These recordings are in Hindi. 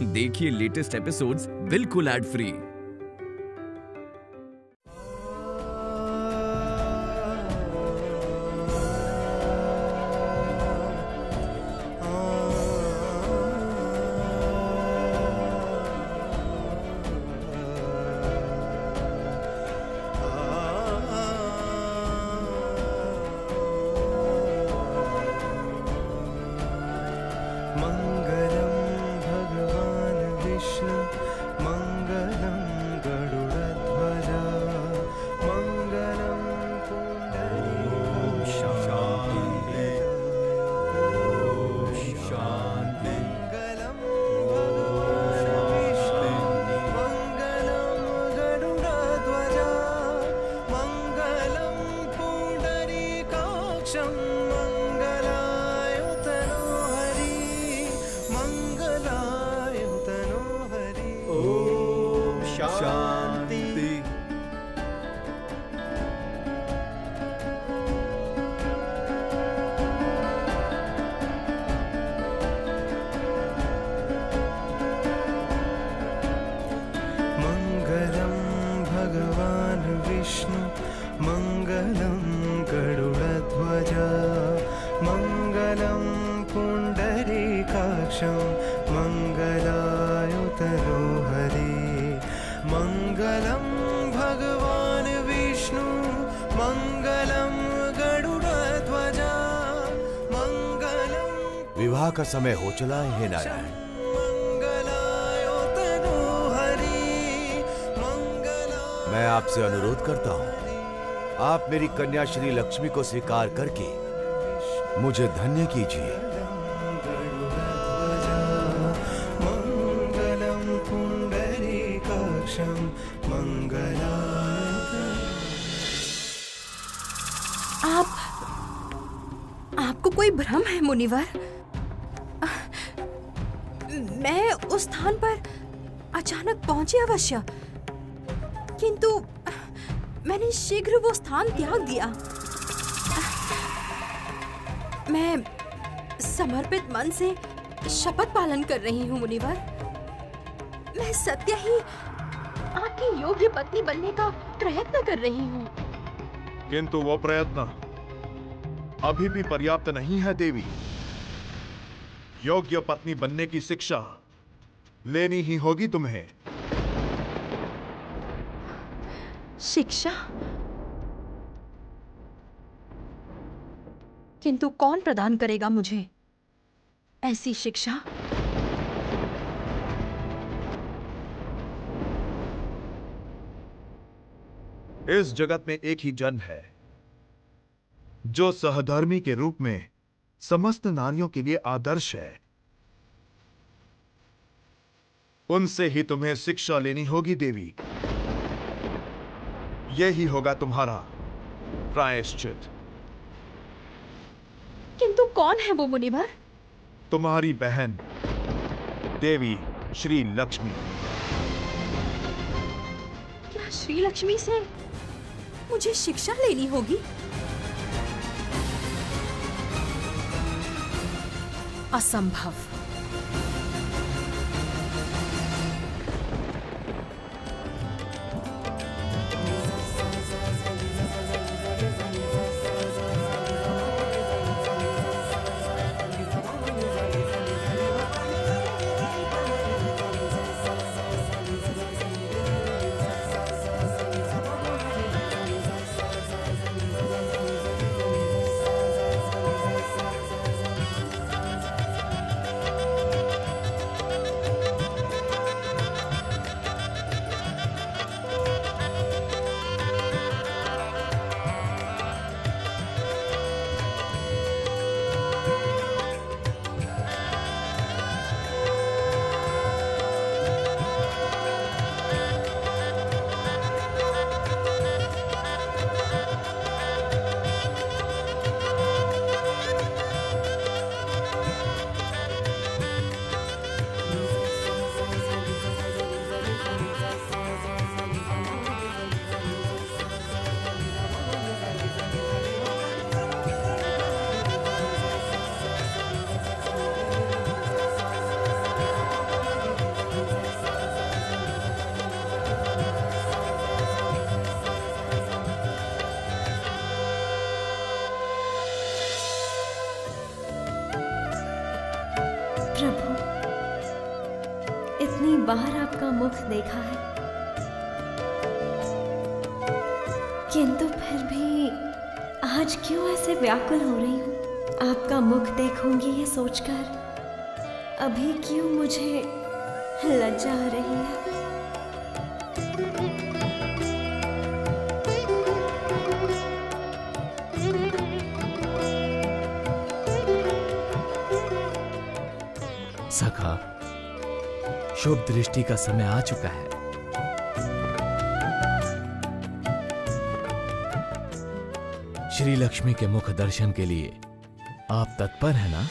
देखिए लेटेस्ट एपिसोड्स बिल्कुल एड फ्री। मङ्गलं गरुडध्वज मङ्गलं पुण्डरीकाक्षं मङ्गलायुतनो हरि मङ्गलं भगवान् विष्णु मङ्गलं गरुडध्वज मङ्गलं। विवाह का समय हो चला है हे नारायण। मैं आपसे अनुरोध करता हूँ, आप मेरी कन्या श्री लक्ष्मी को स्वीकार करके मुझे धन्य कीजिए। आपको कोई भ्रम है मुनिवर? मैं उस स्थान पर अचानक पहुंची अवश्य, किंतु मैंने शीघ्र वो स्थान त्याग दिया। मैं समर्पित मन से शपथ पालन कर रही हूँ मुनिवर। मैं सत्य ही आपकी योग्य पत्नी बनने का प्रयत्न कर रही हूँ। किंतु वो प्रयत्न अभी भी पर्याप्त नहीं है देवी। योग्य पत्नी बनने की शिक्षा लेनी ही होगी तुम्हें। शिक्षा? किंतु कौन प्रदान करेगा मुझे ऐसी शिक्षा? इस जगत में एक ही जन है जो सहधर्मी के रूप में समस्त नारियों के लिए आदर्श है। उनसे ही तुम्हें शिक्षा लेनी होगी देवी। यही होगा तुम्हारा प्रायश्चित। किंतु कौन है वो मुनिवर? तुम्हारी बहन देवी श्री लक्ष्मी। क्या श्री लक्ष्मी से मुझे शिक्षा लेनी होगी? असंभव। कई बार आपका मुख देखा है, किंतु फिर भी आज क्यों ऐसे व्याकुल हो रही हूँ? आपका मुख देखूंगी ये सोचकर अभी क्यों मुझे लज्जा आ रही है। सखा, शुभ दृष्टि का समय आ चुका है। श्री लक्ष्मी के मुख दर्शन के लिए आप तत्पर हैं ना?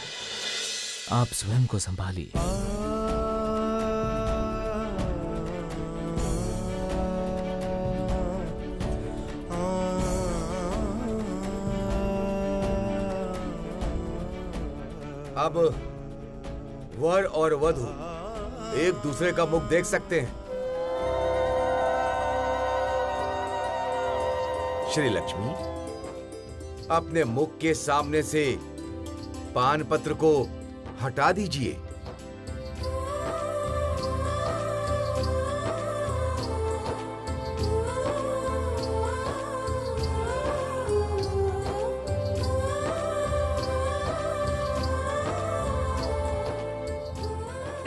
आप स्वयं को संभालिए। अब वर और वधू एक दूसरे का मुख देख सकते हैं। श्री लक्ष्मी, अपने मुख के सामने से पान पत्र को हटा दीजिए।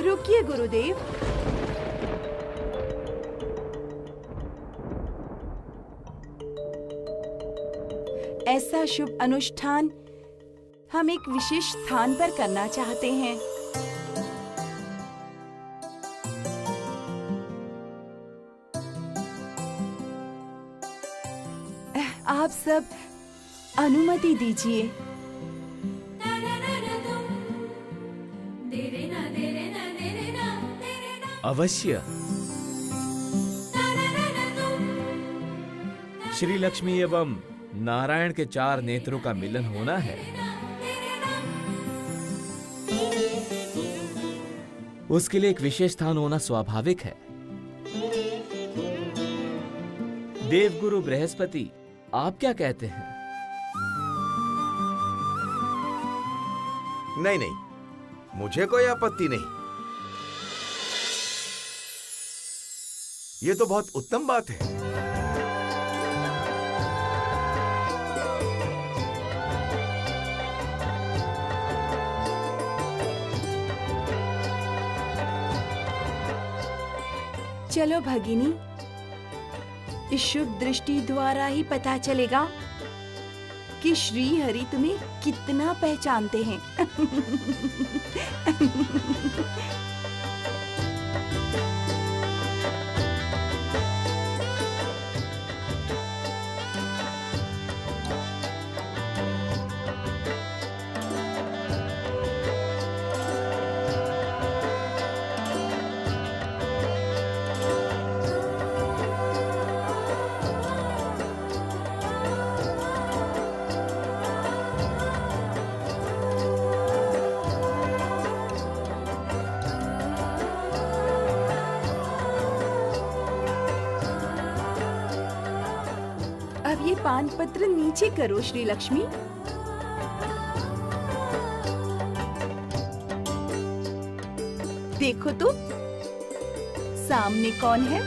रुकिए गुरुदेव। ऐसा शुभ अनुष्ठान हम एक विशेष स्थान पर करना चाहते हैं। आप सब अनुमति दीजिए। अवश्य। श्री लक्ष्मी एवं नारायण के 4 नेत्रों का मिलन होना है। उसके लिए एक विशेष स्थान होना स्वाभाविक है। देवगुरु बृहस्पति, आप क्या कहते हैं? नहीं नहीं, मुझे कोई आपत्ति नहीं। ये तो बहुत उत्तम बात है। चलो भगिनी, इस शुभ दृष्टि द्वारा ही पता चलेगा कि श्री हरि तुम्हें कितना पहचानते हैं। अब ये पान पत्र नीचे करो श्री लक्ष्मी। देखो तो सामने कौन है?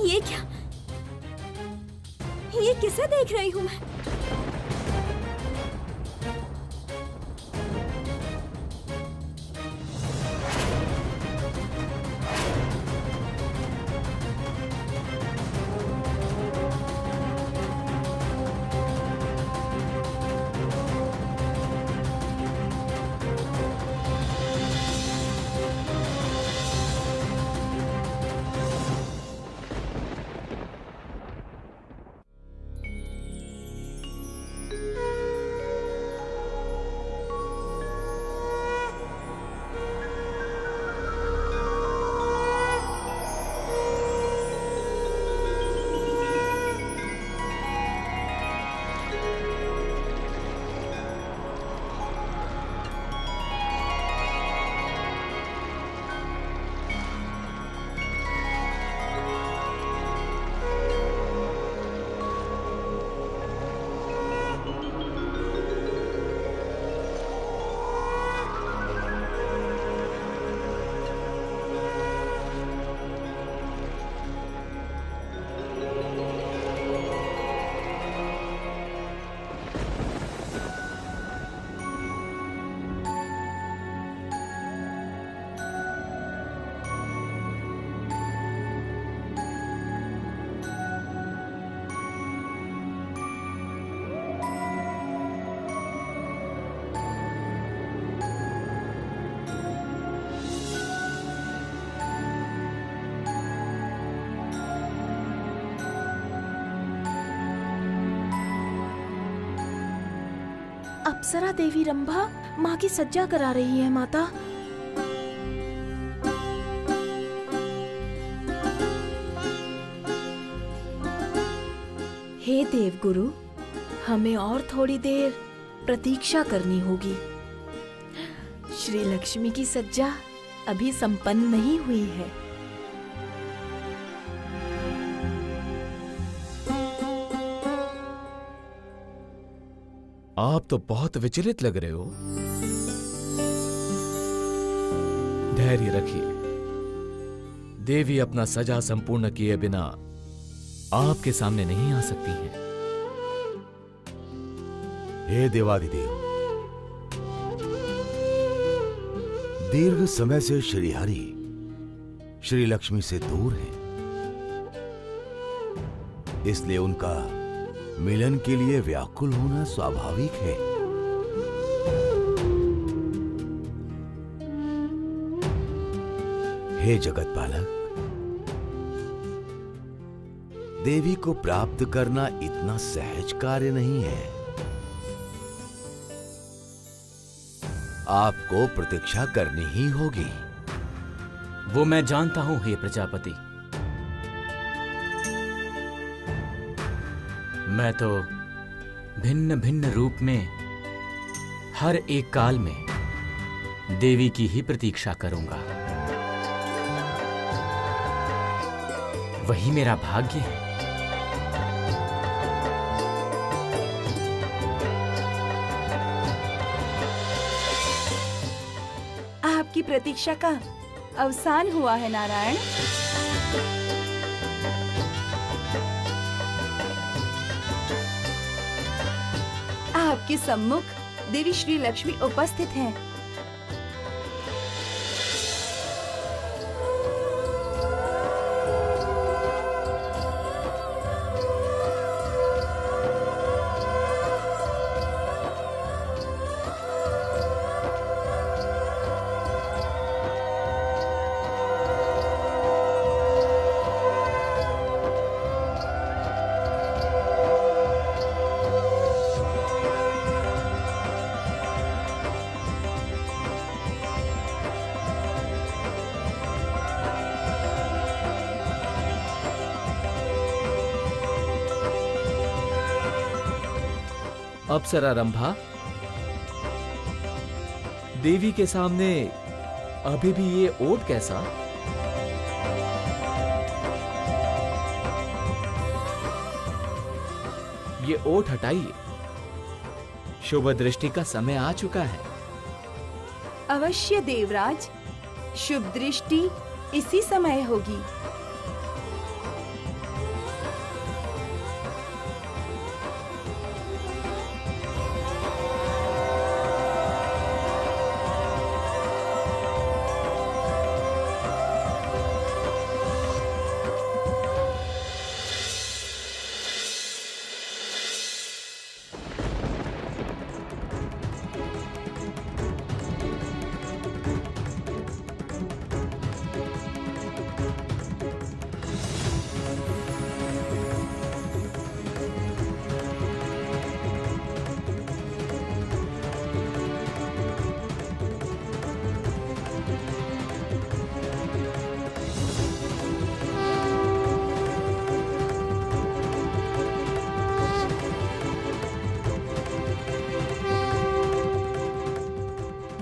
ये क्या? ये किसे देख रही हूँ मैं? अप्सरा देवी रंभा माँ की सज्जा करा रही है माता। हे देवगुरु, हमें और थोड़ी देर प्रतीक्षा करनी होगी। श्री लक्ष्मी की सज्जा अभी संपन्न नहीं हुई है। आप तो बहुत विचलित लग रहे हो। धैर्य रखिए, देवी अपना सजा संपूर्ण किए बिना आपके सामने नहीं आ सकती हैं। हे देवाधिदेव, दीर्घ समय से श्री हरि श्री लक्ष्मी से दूर हैं, इसलिए उनका मिलन के लिए व्याकुल होना स्वाभाविक है। हे जगतपालक, देवी को प्राप्त करना इतना सहज कार्य नहीं है। आपको प्रतीक्षा करनी ही होगी। वो मैं जानता हूं हे प्रजापति। मैं तो भिन्न भिन्न रूप में हर एक काल में देवी की ही प्रतीक्षा करूंगा। वही मेरा भाग्य है। आपकी प्रतीक्षा का अवसान हुआ है नारायण। आपके सम्मुख देवी श्री लक्ष्मी उपस्थित हैं। अप्सरा रंभा, देवी के सामने अभी भी ये ओट कैसा? ये ओट हटाइए, शुभ दृष्टि का समय आ चुका है। अवश्य देवराज, शुभ दृष्टि इसी समय होगी।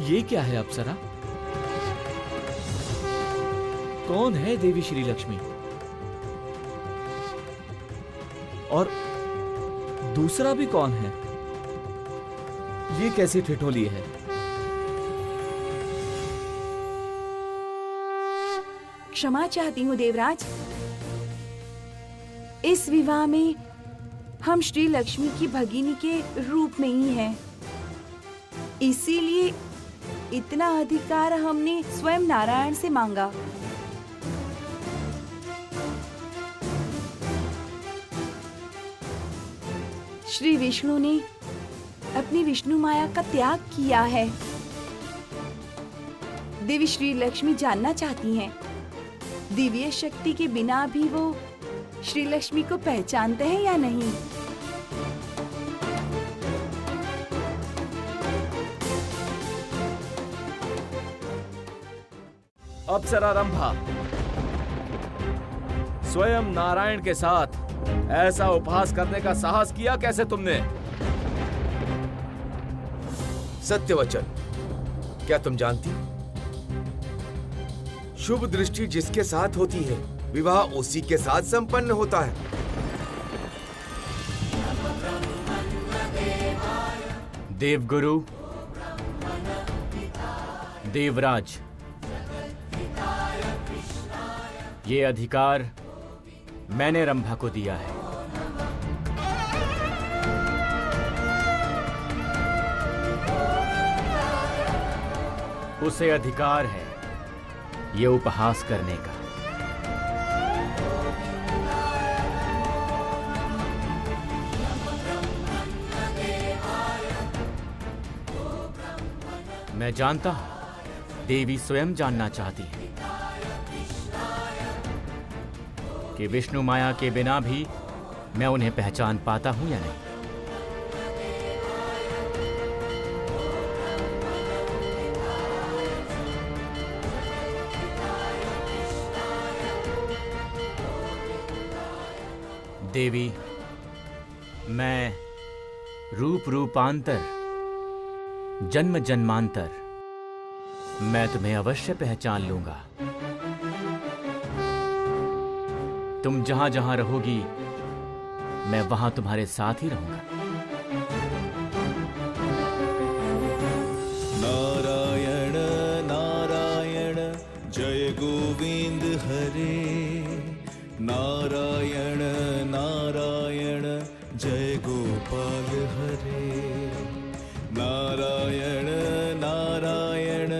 ये क्या है अप्सरा? कौन है देवी श्री लक्ष्मी? और दूसरा भी कौन है? ये कैसी ठिठोली है? क्षमा चाहती हूँ देवराज, इस विवाह में हम श्री लक्ष्मी की भगिनी के रूप में ही हैं। इसीलिए इतना अधिकार हमने स्वयं नारायण से मांगा। श्री विष्णु ने अपनी विष्णु माया का त्याग किया है। देवी श्री लक्ष्मी जानना चाहती हैं, दिव्य शक्ति के बिना भी वो श्री लक्ष्मी को पहचानते हैं या नहीं। अप्सरा रंभा, स्वयं नारायण के साथ ऐसा उपहास करने का साहस किया कैसे तुमने? सत्यवचन, क्या तुम जानती, शुभ दृष्टि जिसके साथ होती है विवाह उसी के साथ संपन्न होता है। देवगुरु, देवराज, ये अधिकार मैंने रंभा को दिया है। उसे अधिकार है ये उपहास करने का। मैं जानता हूं देवी स्वयं जानना चाहती है कि विष्णु माया के बिना भी मैं उन्हें पहचान पाता हूं या नहीं। देवी, मैं रूप रूपांतर, जन्म जन्मांतर, मैं तुम्हें अवश्य पहचान लूंगा। तुम जहां जहां रहोगी मैं वहां तुम्हारे साथ ही रहूंगा। नारायण नारायण जय गोविंद हरे, नारायण नारायण जय गोपाल हरे, नारायण नारायण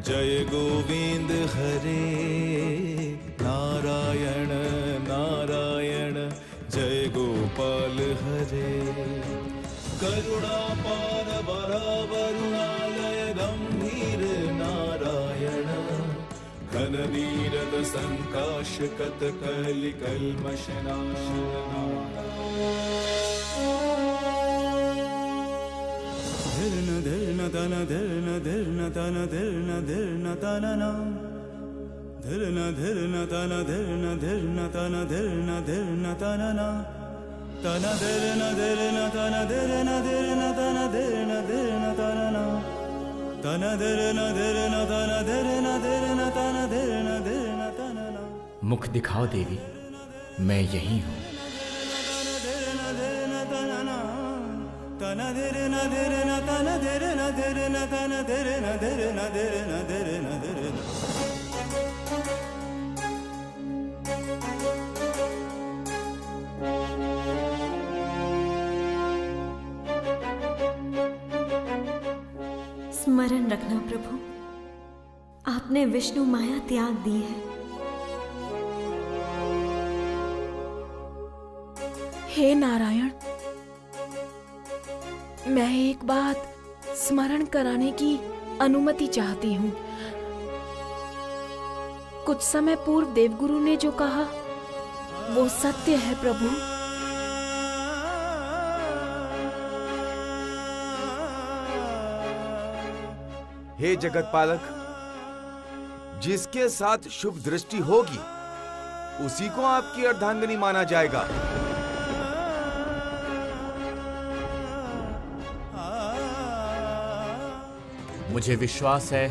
जय गोविंद हरे, नारायण नारायण जय गोपाल हरे। करुणापार वरुणालय गंभीर नारायण, घनवीरद संकाशकत कलि कल्मषनाशन। धीर्न धीर्न तन धीर्न धीर्न तन धीर्न धीर्न तनना, धीर्न धीर्न तन धीर्न धीर्न तन धीर्न धीर्न तनना, तन धीर्न धीर्न तन धीर्न धीर्न तन धीर्न धीर्न तनना, तन धीर्न धीर्न तन धीर्न धीर्न तन धीर्न धीर्न तनना। मुख दिखाओ देवी, मैं यही हूं। तन धीर्न धीर्न तन धीर्न धीर्न तन धीर्न धीर्न धीर्न धीर्न धीर्न। स्मरण रखना प्रभु, आपने विष्णु माया त्याग दी है। हे नारायण, मैं एक बात स्मरण कराने की अनुमति चाहती हूँ। कुछ समय पूर्व देवगुरु ने जो कहा वो सत्य है प्रभु। हे जगत पालक, जिसके साथ शुभ दृष्टि होगी उसी को आपकी अर्धांगिनी माना जाएगा। मुझे विश्वास है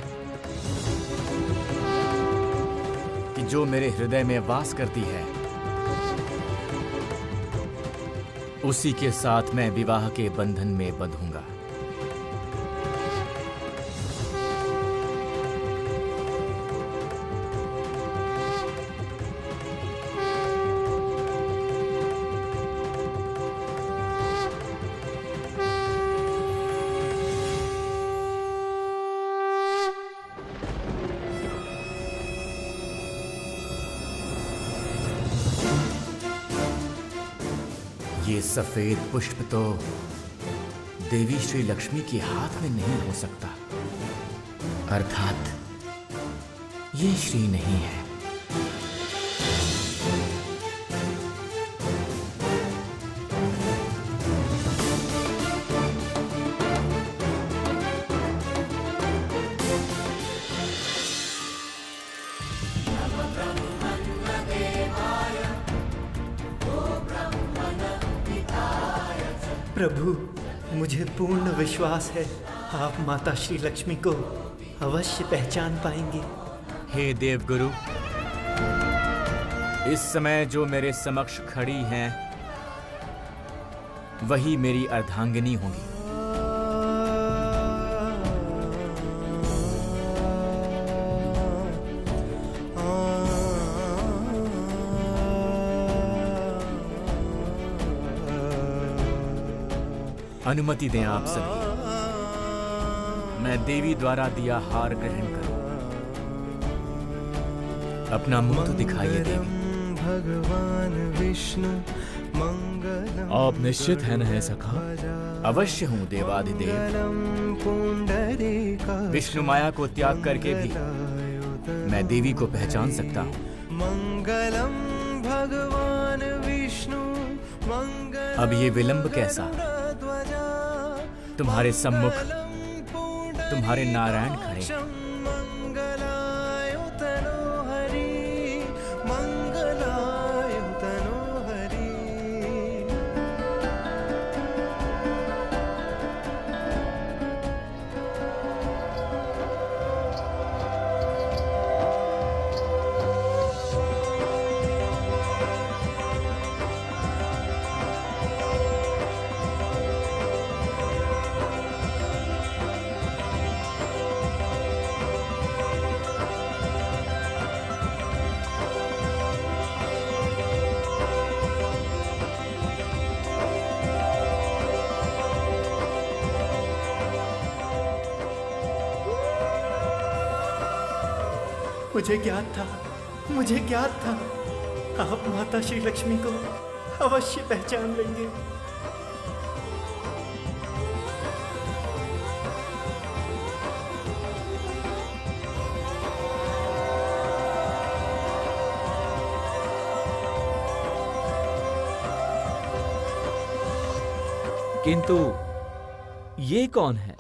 कि जो मेरे हृदय में वास करती है उसी के साथ मैं विवाह के बंधन में बंधूंगा। ये सफेद पुष्प तो देवी श्री लक्ष्मी के हाथ में नहीं हो सकता, अर्थात ये श्री नहीं है। प्रभु, मुझे पूर्ण विश्वास है आप माता श्री लक्ष्मी को अवश्य पहचान पाएंगे। हे देवगुरु, इस समय जो मेरे समक्ष खड़ी हैं वही मेरी अर्धांगिनी होंगी। अनुमति दें आप सभी, मैं देवी द्वारा दिया हार ग्रहण करूं। अपना मुख तो दिखाइए देवी। भगवान विष्णु मंगलम। आप निश्चित है न है सखा? अवश्य हूं देवाधिदेव। विष्णु माया को त्याग करके भी मैं देवी को पहचान सकता हूं। मंगलम भगवान विष्णु। अब ये विलंब कैसा? तुम्हारे सम्मुख तुम्हारे नारायण खड़े। मुझे ज्ञात था आप माता श्री लक्ष्मी को अवश्य पहचान लेंगे। किंतु ये कौन है?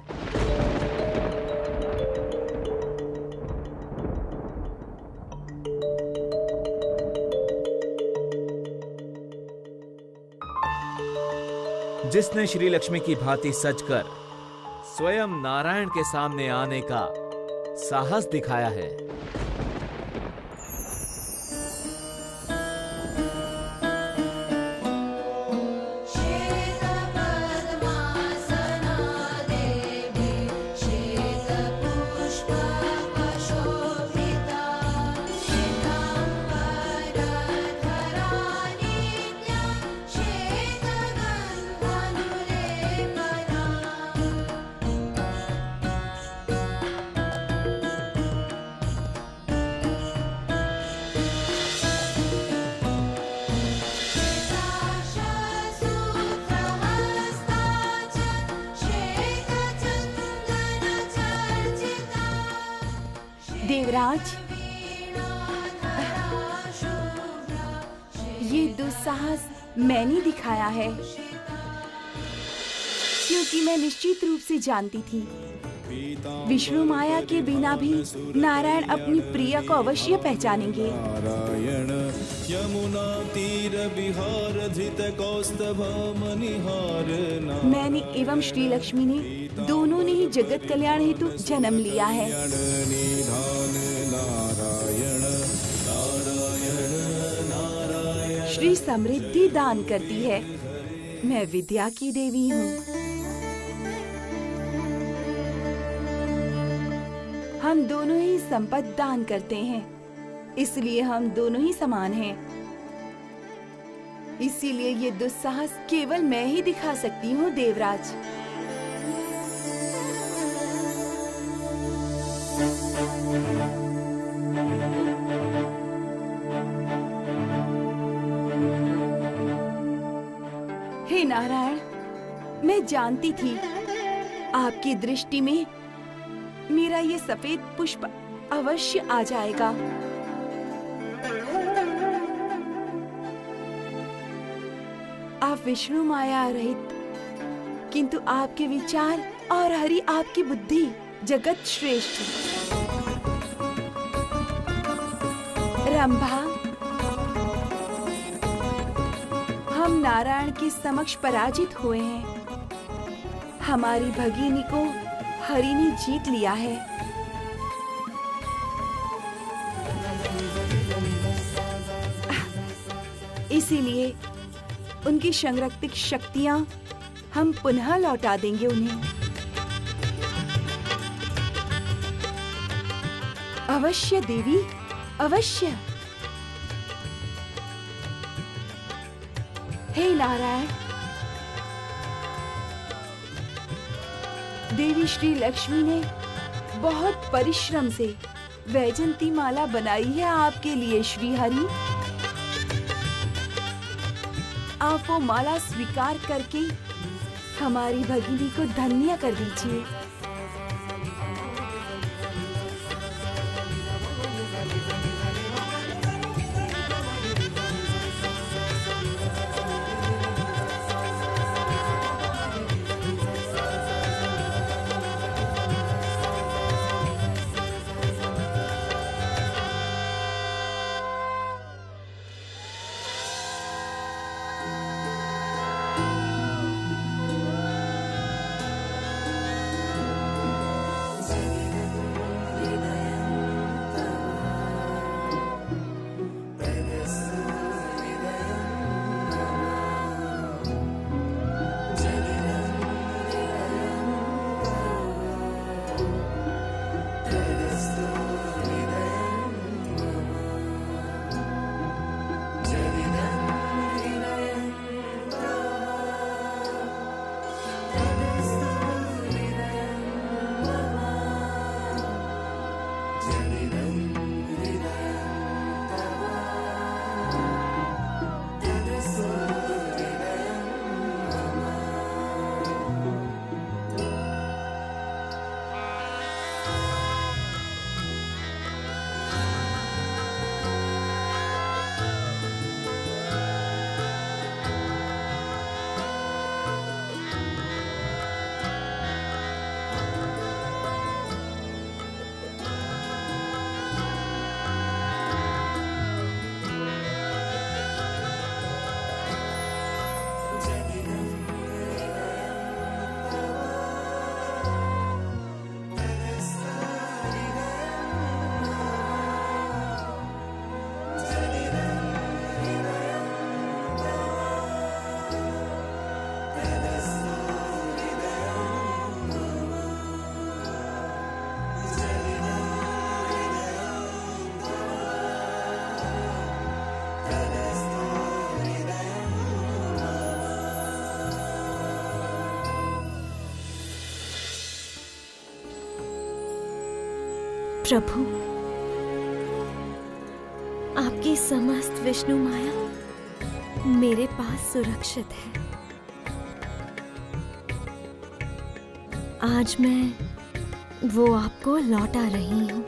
जिसने श्री लक्ष्मी की भांति सजकर स्वयं नारायण के सामने आने का साहस दिखाया है। देवराज, ये दुस्साहस मैंने दिखाया है क्योंकि मैं निश्चित रूप से जानती थी विष्णु माया के बिना भी नारायण अपनी प्रिया को अवश्य पहचानेंगे। नारायण यमुना तीर बिहार धृत कौस्तभ मनिहार। मैंने एवं श्री लक्ष्मी ने दोनों ने ही जगत कल्याण हेतु जन्म लिया है। श्री समृद्धि दान करती है। मैं विद्या की देवी हूँ। हम दोनों ही संपत्ति दान करते हैं, इसलिए हम दोनों ही समान हैं। इसीलिए ये दुस्साहस केवल मैं ही दिखा सकती हूँ देवराज। हे नारायण, मैं जानती थी आपकी दृष्टि में मेरा ये सफेद पुष्प अवश्य आ जाएगा। आप विष्णु माया रहित, किंतु आपके विचार और हरि आपकी बुद्धि जगत श्रेष्ठ। रंभा, हम नारायण के समक्ष पराजित हुए हैं, हमारी भगिनी को हरि ने जीत लिया है। इसीलिए उनकी संरक्षित शक्तियां हम पुनः लौटा देंगे उन्हें। अवश्य देवी, अवश्य। हे नारायण, देवी श्री लक्ष्मी ने बहुत परिश्रम से वैजंती माला बनाई है आपके लिए श्री हरि। आप वो माला स्वीकार करके हमारी भगिनी को धन्य कर दीजिए। प्रभु, आपकी समस्त विष्णु माया मेरे पास सुरक्षित है। आज मैं वो आपको लौटा रही हूँ।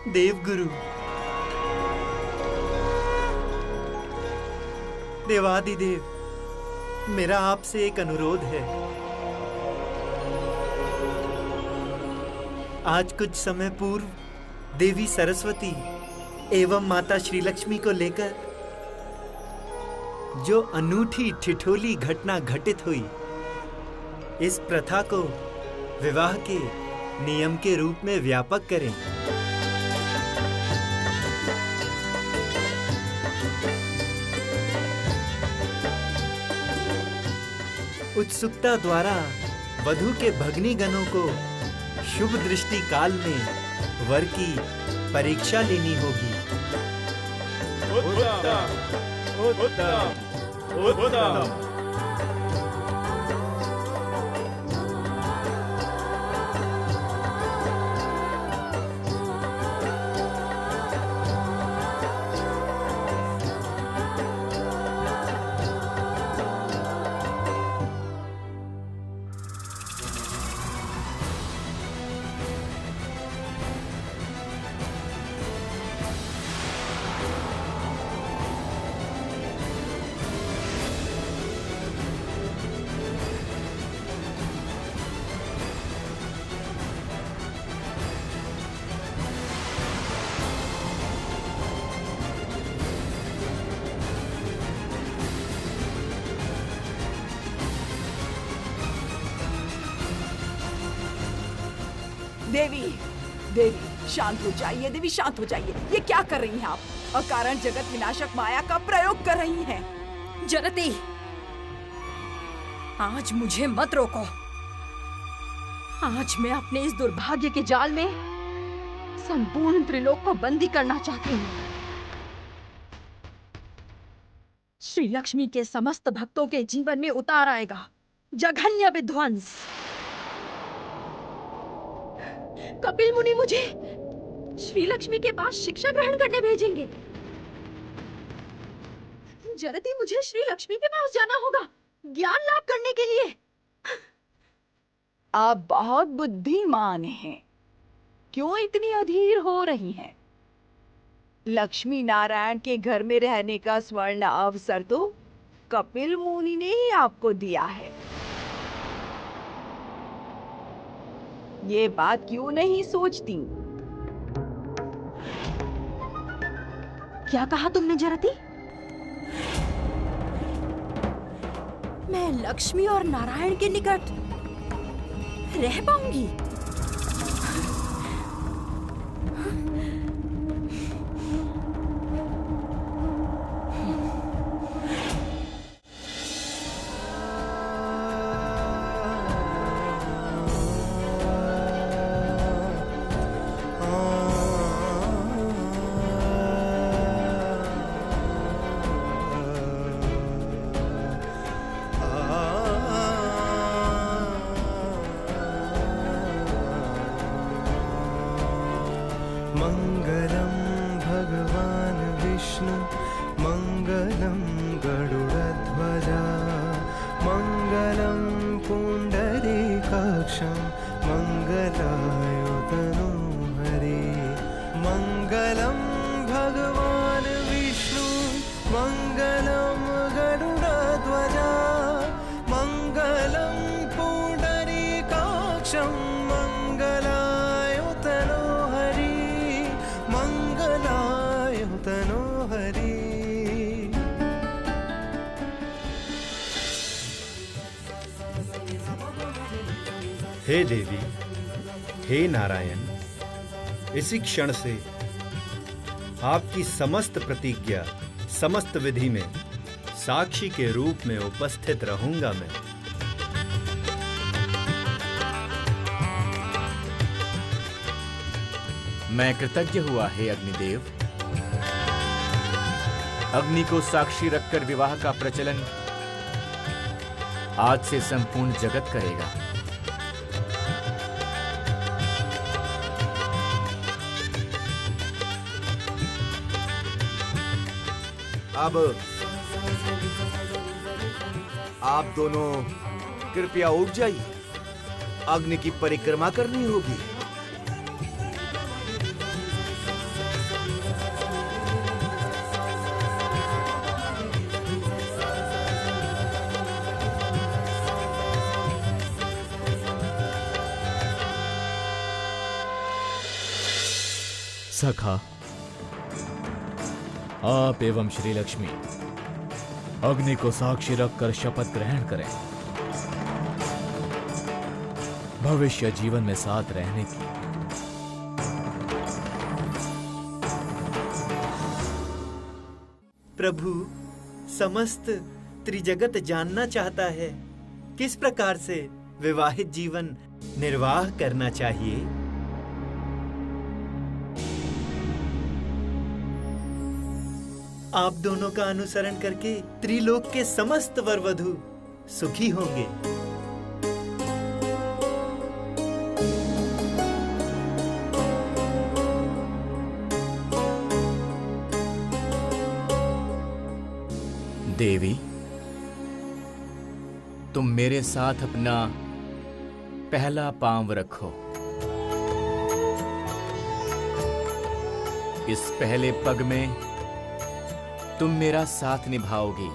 देवगुरु, देवादिदेव, मेरा आपसे एक अनुरोध है। आज कुछ समय पूर्व देवी सरस्वती एवं माता श्री लक्ष्मी को लेकर जो अनूठी ठिठोली घटना घटित हुई, इस प्रथा को विवाह के नियम के रूप में व्यापक करें। उत्सुकता द्वारा वधू के भगनी गणों को शुभ दृष्टि काल में वर की परीक्षा लेनी होगी। उत्तम, उत्तम, उत्तम। देवी, देवी शांत हो जाइए, देवी शांत हो जाइए। ये क्या कर रही हैं आप? अकारण जगत विनाशक माया का प्रयोग कर रही हैं। जरती, आज मुझे मत रोको। आज मैं अपने इस दुर्भाग्य के जाल में संपूर्ण त्रिलोक को बंदी करना चाहती हूँ। श्री लक्ष्मी के समस्त भक्तों के जीवन में उतार आएगा जघन्य विध्वंस। कपिल मुनि मुझे श्री लक्ष्मी के पास शिक्षा ग्रहण करने भेजेंगे। जरती, मुझे श्री लक्ष्मी के पास जाना होगा ज्ञान लाभ करने के लिए। आप बहुत बुद्धिमान हैं। क्यों इतनी अधीर हो रही हैं? लक्ष्मी नारायण के घर में रहने का स्वर्ण अवसर तो कपिल मुनि ने ही आपको दिया है। ये बात क्यों नहीं सोचती? क्या कहा तुमने जरती? मैं लक्ष्मी और नारायण के निकट रह पाऊंगी? मंगलम भगवान विष्णु मंगलम गरुड़ध्वजा मंगलम पुंडरीकाक्षं मंगलायुतनु हरे। मंगलम भगवान विष्णु मंगलम गरुड़ध्वजा मंगलम पुंडरीकाक्षं मंगलायुतनु मंगलायुतनु हरि। हे देवी, हे नारायण, इसी क्षण से आपकी समस्त प्रतिज्ञा, समस्त विधि में साक्षी के रूप में उपस्थित रहूंगा मैं। मैं कृतज्ञ हुआ हे अग्निदेव। अग्नि को साक्षी रखकर विवाह का प्रचलन आज से संपूर्ण जगत करेगा। अब आप दोनों कृपया उठ जाइए, अग्नि की परिक्रमा करनी होगी। सखा, आप एवं श्री लक्ष्मी अग्नि को साक्षी रखकर शपथ ग्रहण करें भविष्य जीवन में साथ रहने की। प्रभु, समस्त त्रिजगत जानना चाहता है किस प्रकार से विवाहित जीवन निर्वाह करना चाहिए। आप दोनों का अनुसरण करके त्रिलोक के समस्त वर वधू सुखी होंगे। देवी, तुम मेरे साथ अपना पहला पांव रखो। इस पहले पग में तुम मेरा साथ निभाओगी।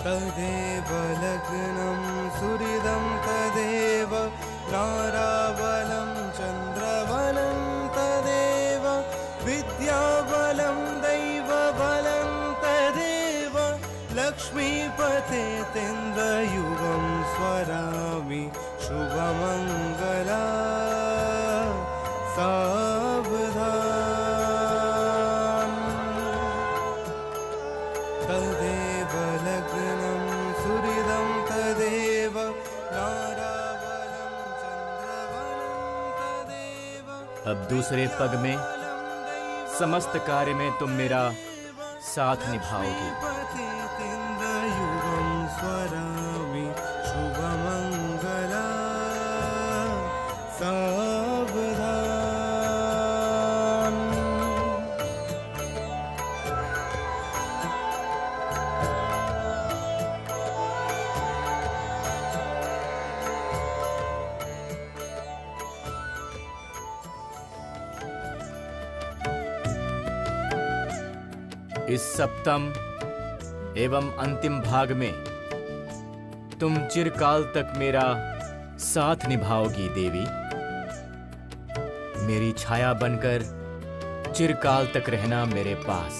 तदेव लग्नं सुहृदं तदेव नाराबलं चन्द्रबलं तदेव विद्याबलं दैवबलं तदेव लक्ष्मीपते तेन्द्रयुगं स्वरामि शुभमङ्गला सावधान। तदेव लग्नं सुहृदं तदेव नाराबलं चन्द्रबलं तदेव। अब दूसरे पग में समस्त कार्य में तुम मेरा साथ निभाओगी। तेन्द्रयुगं स्वरामि शुभमङ्गला सावधान। इस सप्तम एवं अंतिम भाग में तुम चिरकाल तक मेरा साथ निभाओगी देवी। मेरी छाया बनकर चिरकाल तक रहना मेरे पास।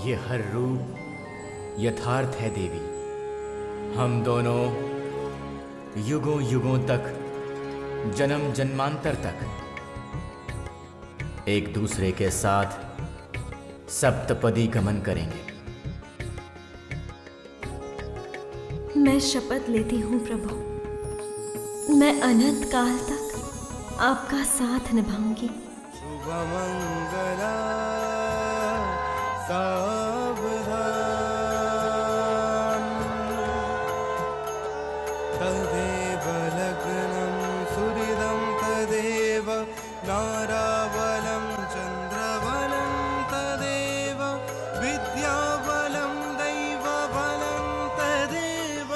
ये हर रूप यथार्थ है देवी। हम दोनों युगों युगों तक, जन्म जन्मांतर तक एक दूसरे के साथ सप्तपदी गमन करेंगे। मैं शपथ लेती हूँ प्रभु, मैं अनंत काल तक आपका साथ निभाऊंगी। शुभमङ्गला सावधान। तदेव लग्नं सुहृदं तदेव नाराबलं चन्द्रबलं तदेव विद्याबलं दैवबलं तदेव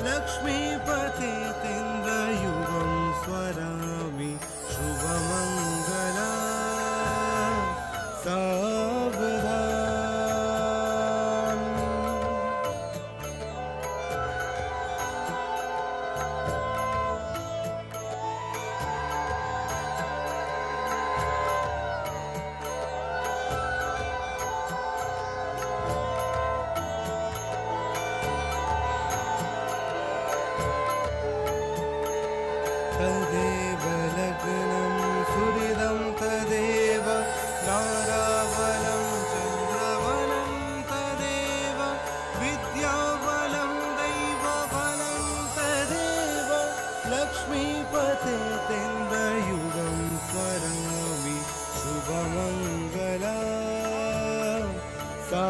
लक्ष्मीपते तेन्द्रयुगं स्वरामि शुभमङ्गला सावधान। तदेव लग्नं सुहृदं तदेव नाराबलं चन्द्रबलं तदेव विद्याबलं दैवबलं तदेव लक्ष्मीपते तेन्द्रयुगं स्वरामि शुभमङ्गला सा